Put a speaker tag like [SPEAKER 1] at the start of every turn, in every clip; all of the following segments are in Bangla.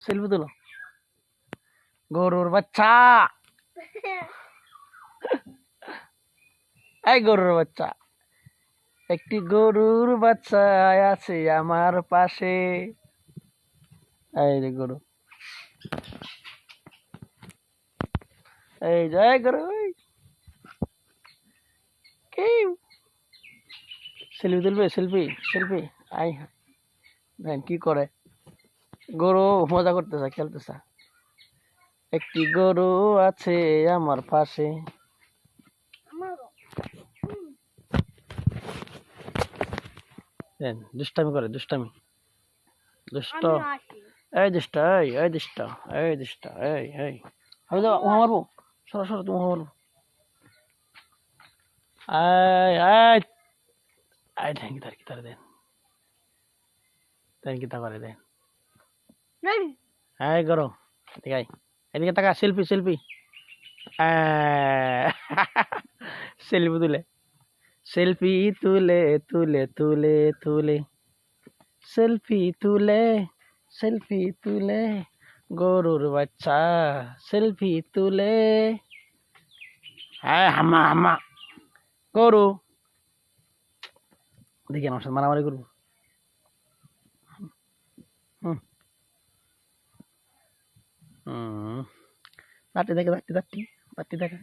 [SPEAKER 1] সেলফি তুলো। গরুর বাচ্চা, এই গরুর বাচ্চা, একটি গরুর বাচ্চা আছে আমার পাশে। এই রে গরু, এই জয় গরু। কি সেলফি তুলবে? Selfie selfie. আই দেন কি করে, গরু মজা করতেছে, খেলতেছে। একটি গরু আছে আমার পাশে। দেন দুষ্টামি করে, দুষ্টামি, দুষ্ট। এই দুষ্ট, এই দুষ্ট, এই দুষ্ট, এই আমি তো উহা মারবো। সরো সরো, তুমি উহা মারবো। এই এই এই দেন কি তার, কি তার দেন, দেন কি তা করে দেন। এই গরু এদিকে আয়, এদিকে তাকা। Selfie selfie. সেলফি তুলে, সেলফি তুলে তুলে তুলে তুলে, সেলফি তুলে, সেলফি তুলে, গরুর বাচ্চা সেলফি তুলে। হ্যাঁ হাম্মা হাম্মা। গরু দেখি আমার সাথে মারামারি করবো। হুম হুম, লাঠি দেখা, লাঠি লাঠি, লাঠি দেখা,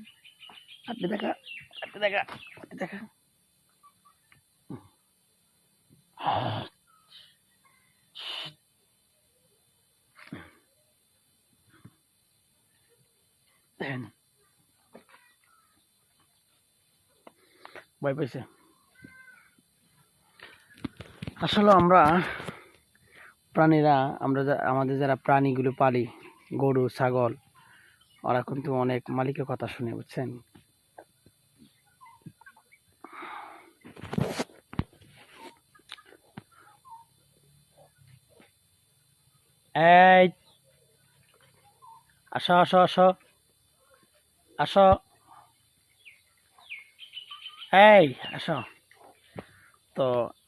[SPEAKER 1] লাঠি দেখা, লাঠি দেখা, লাঠি দেখা। দেখেন ভয় পাইছে। আসলে আমরা প্রাণীরা, আমরা আমাদের যারা প্রাণীগুলো পালি, গরু ছাগল, ওরা কিন্তু অনেক মালিকের কথা শুনে, বুঝছেন। এই আসো আসো আসো আসো, এই আসো। তো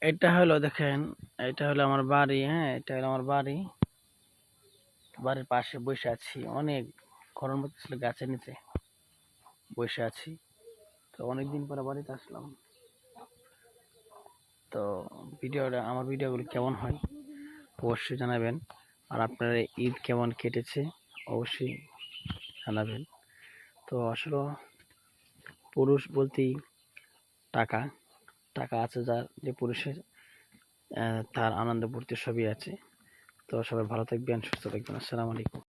[SPEAKER 1] এটা হলো, দেখেন, এটা হলো আমার বাড়ি। হ্যাঁ, এটা হলো আমার বাড়ি। বাড়ির পাশে বসে আছি, অনেক গরম হচ্ছিল, গাছের নিচে বসে আছি। তো অনেকদিন পরে বাড়িতে আসলাম। তো ভিডিওটা, আমার ভিডিওগুলো কেমন হয় অবশ্যই জানাবেন। আর আপনার ঈদ কেমন কেটেছে অবশ্যই জানাবেন। তো আসলে পুরুষ বলতেই টাকা, টাকা আছে যার, যে পুরুষের তার আনন্দ ফুর্তি সবই আছে। তো সবাই ভালো থাকবেন, সুস্থ থাকবেন। আসসালামু আলাইকুম।